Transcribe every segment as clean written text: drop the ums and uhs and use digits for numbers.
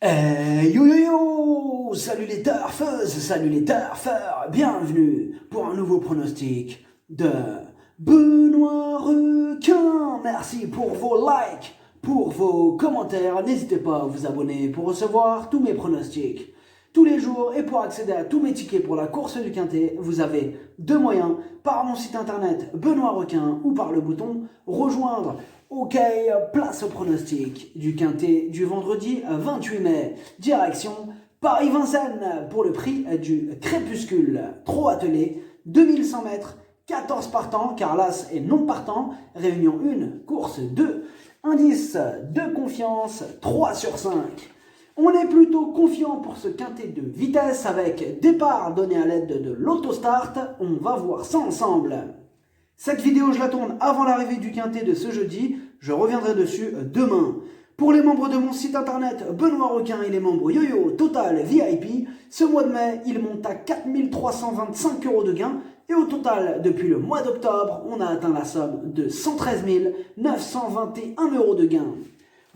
Yo yo yo! Salut les turfeuses, salut les turfeurs, bienvenue pour un nouveau pronostic de Benoît Requin. Merci pour vos likes, pour vos commentaires. N'hésitez pas à vous abonner pour recevoir tous mes pronostics tous les jours et pour accéder à tous mes tickets pour la course du Quintet. Vous avez deux moyens, par mon site internet Benoît Requin ou par le bouton rejoindre. Ok, place au pronostic du Quintet du vendredi 28 mai. Direction Paris-Vincennes pour le prix du Crépuscule. Trot attelé, 2100 mètres, 14 partants, car l'As est non partant. Réunion 1, course 2. Indice de confiance, 3 sur 5. On est plutôt confiant pour ce Quintet de vitesse avec départ donné à l'aide de l'autostart. On va voir ça ensemble. Cette vidéo, je la tourne avant l'arrivée du Quintet de ce jeudi. Je reviendrai dessus demain. Pour les membres de mon site internet Benoît Requin et les membres YoYo Total VIP, ce mois de mai, il monte à 4 325 € de gain. Et au total, depuis le mois d'octobre, on a atteint la somme de 113 921 € de gain.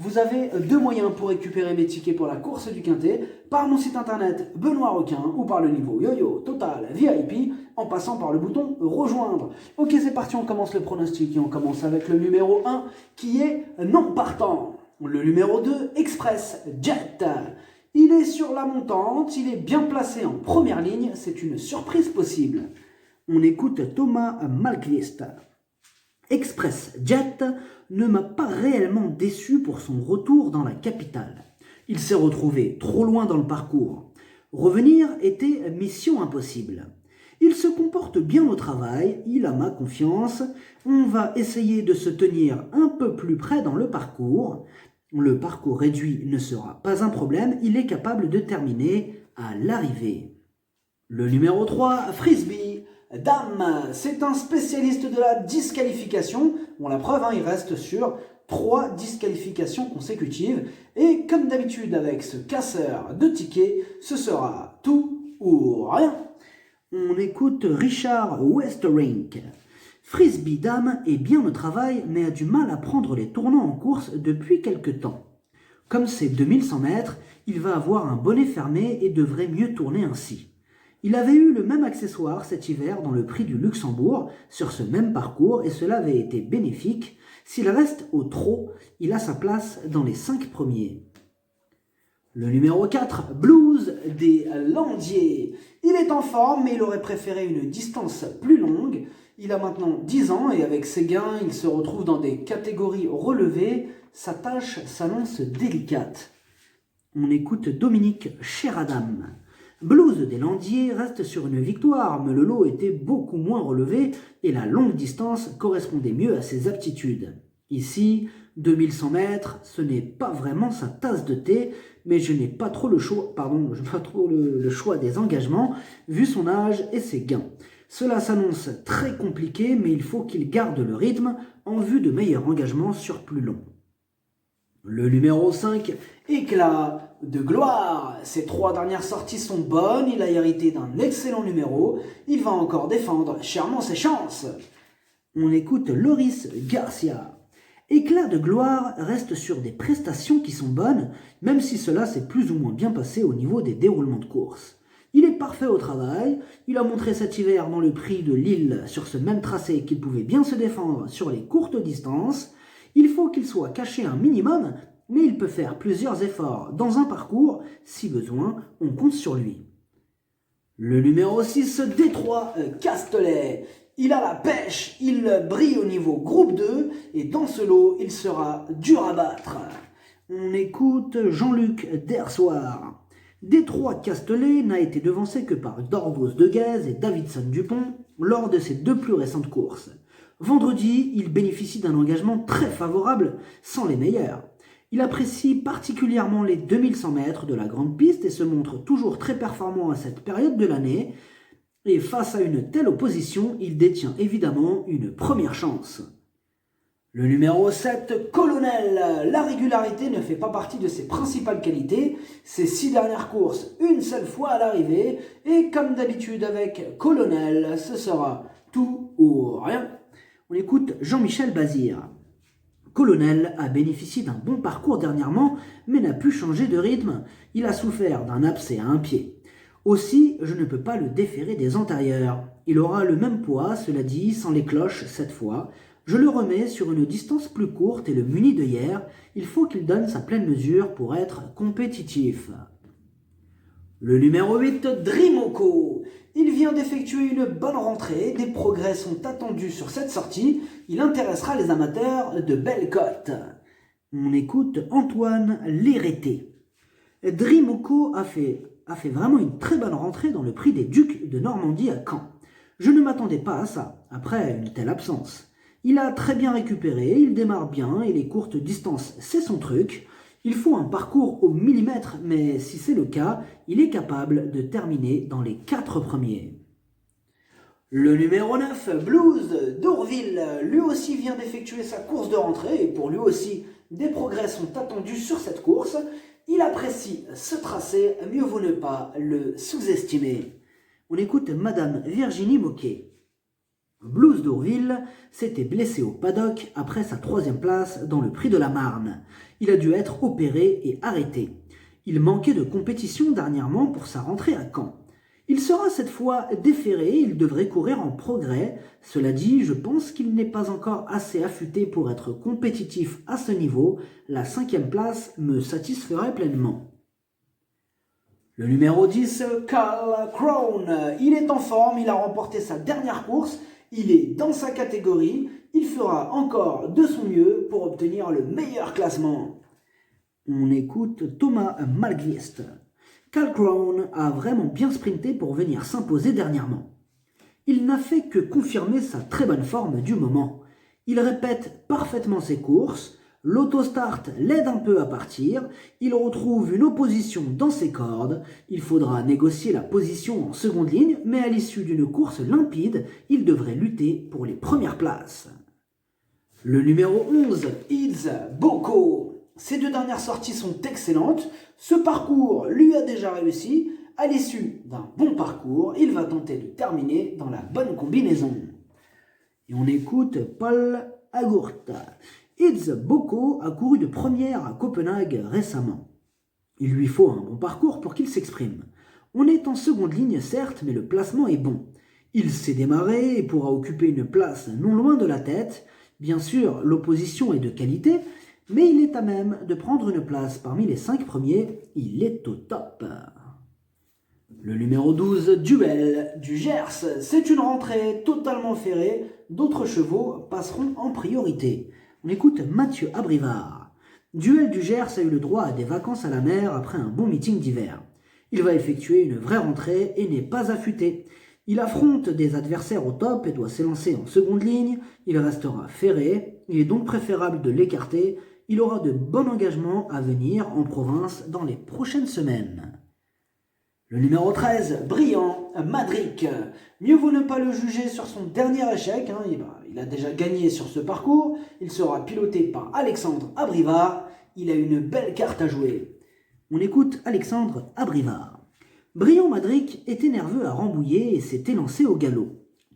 Vous avez deux moyens pour récupérer mes tickets pour la course du Quintet, par mon site internet Benoît Requin ou par le niveau YoYo Total VIP en passant par le bouton rejoindre. Ok, c'est parti, on commence le pronostic et on commence avec le numéro 1 qui est non partant. Le numéro 2, Express Jet. Il est sur la montante, il est bien placé en première ligne, c'est une surprise possible. On écoute Thomas Malmqvist. Express Jet ne m'a pas réellement déçu pour son retour dans la capitale. Il s'est retrouvé trop loin dans le parcours. Revenir était mission impossible. Il se comporte bien au travail, il a ma confiance. On va essayer de se tenir un peu plus près dans le parcours. Le parcours réduit ne sera pas un problème, il est capable de terminer à l'arrivée. Le numéro 3, Frisbee. Dame, c'est un spécialiste de la disqualification. Bon, la preuve, il reste sur 3 disqualifications consécutives. Et comme d'habitude avec ce casseur de tickets, ce sera tout ou rien. On écoute Richard Westerink. Frisbee Dame est bien au travail, mais a du mal à prendre les tournants en course depuis quelque temps. Comme c'est 2100 mètres, il va avoir un bonnet fermé et devrait mieux tourner ainsi. Il avait eu le même accessoire cet hiver dans le prix du Luxembourg sur ce même parcours et cela avait été bénéfique. S'il reste au trot, il a sa place dans les 5 premiers. Le numéro 4, Blues des Landiers. Il est en forme mais il aurait préféré une distance plus longue. Il a maintenant 10 ans et avec ses gains, il se retrouve dans des catégories relevées. Sa tâche s'annonce délicate. On écoute Dominique Cheradam. Blues des Landiers reste sur une victoire, mais le lot était beaucoup moins relevé et la longue distance correspondait mieux à ses aptitudes. Ici, 2100 mètres, ce n'est pas vraiment sa tasse de thé, mais je n'ai pas trop le choix des engagements, vu son âge et ses gains. Cela s'annonce très compliqué, mais il faut qu'il garde le rythme en vue de meilleurs engagements sur plus long. Le numéro 5, Éclat de gloire. Ses 3 dernières sorties sont bonnes, il a hérité d'un excellent numéro, il va encore défendre chèrement ses chances. On écoute Loris Garcia. Éclat de gloire reste sur des prestations qui sont bonnes, même si cela s'est plus ou moins bien passé au niveau des déroulements de course. Il est parfait au travail, il a montré cet hiver dans le prix de Lille sur ce même tracé qu'il pouvait bien se défendre sur les courtes distances. Il faut qu'il soit caché un minimum, mais il peut faire plusieurs efforts dans un parcours. Si besoin, on compte sur lui. Le numéro 6, Détroit Castellet. Il a la pêche, il brille au niveau groupe 2 et dans ce lot, il sera dur à battre. On écoute Jean-Luc Dersoir. Détroit Castellet n'a été devancé que par Dorvos de Guez et Davidson Dupont lors de ses 2 plus récentes courses. Vendredi, il bénéficie d'un engagement très favorable, sans les meilleurs. Il apprécie particulièrement les 2100 mètres de la grande piste et se montre toujours très performant à cette période de l'année. Et face à une telle opposition, il détient évidemment une première chance. Le numéro 7, Colonel. La régularité ne fait pas partie de ses principales qualités. Ses 6 dernières courses, une seule fois à l'arrivée. Et comme d'habitude avec Colonel, ce sera tout ou rien. On écoute Jean-Michel Bazir. Colonel a bénéficié d'un bon parcours dernièrement, mais n'a pu changer de rythme. Il a souffert d'un abcès à un pied. Aussi, je ne peux pas le déférer des antérieurs. Il aura le même poids, cela dit, sans les cloches cette fois. Je le remets sur une distance plus courte et le munis de hier. Il faut qu'il donne sa pleine mesure pour être compétitif. Le numéro 8, Dreamoko. Il vient d'effectuer une bonne rentrée, des progrès sont attendus sur cette sortie, il intéressera les amateurs de belles cotes. On écoute Antoine Lérété. Dreamoko a fait vraiment une très bonne rentrée dans le prix des Ducs de Normandie à Caen. Je ne m'attendais pas à ça, après une telle absence. Il a très bien récupéré, il démarre bien et les courtes distances, c'est son truc. Il faut un parcours au millimètre, mais si c'est le cas, il est capable de terminer dans les 4 premiers. Le numéro 9, Blues d'Orville, lui aussi vient d'effectuer sa course de rentrée et pour lui aussi, des progrès sont attendus sur cette course. Il apprécie ce tracé, mieux vaut ne pas le sous-estimer. On écoute Madame Virginie Moquet. Blues d'Orville s'était blessé au paddock après sa 3e place dans le prix de la Marne. Il a dû être opéré et arrêté. Il manquait de compétition dernièrement pour sa rentrée à Caen. Il sera cette fois déféré, il devrait courir en progrès. Cela dit, je pense qu'il n'est pas encore assez affûté pour être compétitif à ce niveau. La 5e place me satisferait pleinement. Le numéro 10, Carl Crown. Il est en forme, il a remporté sa dernière course. Il est dans sa catégorie, il fera encore de son mieux pour obtenir le meilleur classement. On écoute Thomas Malgvist. Carl Crown a vraiment bien sprinté pour venir s'imposer dernièrement. Il n'a fait que confirmer sa très bonne forme du moment. Il répète parfaitement ses courses, l'autostart l'aide un peu à partir, il retrouve une opposition dans ses cordes, il faudra négocier la position en seconde ligne, mais à l'issue d'une course limpide, il devrait lutter pour les premières places. Le numéro 11, It's Boko. Ses 2 dernières sorties sont excellentes, ce parcours lui a déjà réussi, à l'issue d'un bon parcours, il va tenter de terminer dans la bonne combinaison. Et on écoute Paul Agurta. It's Boko a couru de première à Copenhague récemment. Il lui faut un bon parcours pour qu'il s'exprime. On est en seconde ligne certes, mais le placement est bon. Il sait démarrer et pourra occuper une place non loin de la tête. Bien sûr, l'opposition est de qualité, mais il est à même de prendre une place parmi les 5 premiers. Il est au top. Le numéro 12, Duel du Gers. C'est une rentrée totalement ferrée. D'autres chevaux passeront en priorité. On écoute Mathieu Abrivard. Duel du Gers a eu le droit à des vacances à la mer après un bon meeting d'hiver. Il va effectuer une vraie rentrée et n'est pas affûté. Il affronte des adversaires au top et doit s'élancer en seconde ligne. Il restera ferré. Il est donc préférable de l'écarter. Il aura de bons engagements à venir en province dans les prochaines semaines. Le numéro 13, Brillant Madric. Mieux vaut ne pas le juger sur son dernier échec. Il a déjà gagné sur ce parcours. Il sera piloté par Alexandre Abrivard. Il a une belle carte à jouer. On écoute Alexandre Abrivard. Brillant Madric était nerveux à Rambouillet et s'était lancé au galop.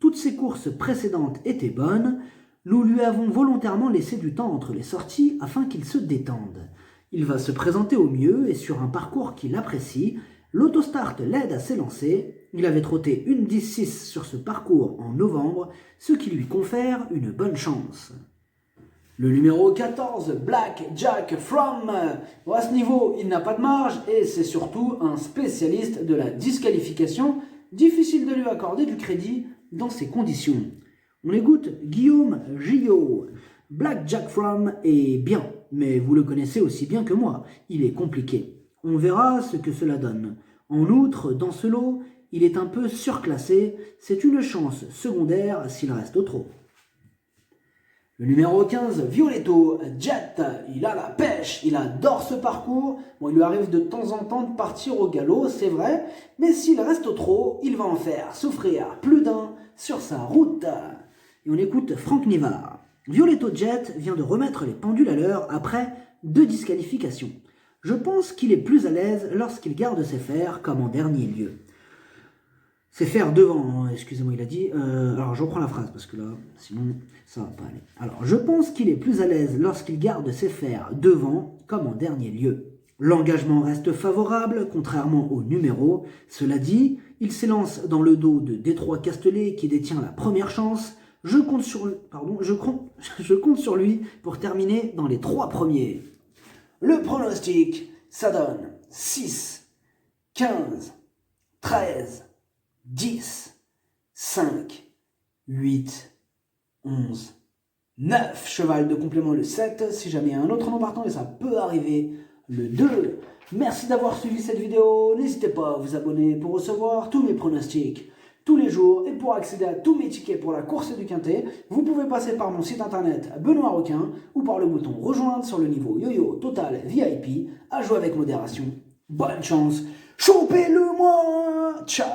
Toutes ses courses précédentes étaient bonnes. Nous lui avons volontairement laissé du temps entre les sorties afin qu'il se détende. Il va se présenter au mieux et sur un parcours qu'il apprécie. L'autostart l'aide à s'élancer. Il avait trotté une 10-6 sur ce parcours en novembre, ce qui lui confère une bonne chance. Le numéro 14, Black Jack From. À ce niveau, il n'a pas de marge et c'est surtout un spécialiste de la disqualification. Difficile de lui accorder du crédit dans ces conditions. On écoute Guillaume Gillot. Black Jack From est bien, mais vous le connaissez aussi bien que moi. Il est compliqué. On verra ce que cela donne. En outre, dans ce lot, il est un peu surclassé. C'est une chance secondaire s'il reste au trot. Le numéro 15, Violetto Jet. Il a la pêche, il adore ce parcours. Il lui arrive de temps en temps de partir au galop, c'est vrai. Mais s'il reste au trot, il va en faire souffrir plus d'un sur sa route. Et on écoute Franck Nivard. Violetto Jet vient de remettre les pendules à l'heure après 2 disqualifications. Je pense qu'il est plus à l'aise lorsqu'il garde ses fers comme en dernier lieu. C'est faire devant, hein, excusez-moi, il a dit. Alors je reprends la phrase parce que là, sinon ça va pas aller. Alors, je pense qu'il est plus à l'aise lorsqu'il garde ses fers devant comme en dernier lieu. L'engagement reste favorable, contrairement au numéro. Cela dit, il s'élance dans le dos de Détroit Castellet qui détient la première chance. Je compte sur lui pour terminer dans les 3 premiers. Le pronostic, ça donne 6, 15, 13, 10, 5, 8, 11, 9. Cheval de complément le 7. Si jamais il y a un autre nom partant, et ça peut arriver, le 2. Merci d'avoir suivi cette vidéo. N'hésitez pas à vous abonner pour recevoir tous mes pronostics tous les jours. Et pour accéder à tous mes tickets pour la course du Quintet, vous pouvez passer par mon site internet Benoît Requin ou par le bouton rejoindre sur le niveau Yo-Yo Total VIP. À jouer avec modération. Bonne chance. Chopez-le moi. Ciao.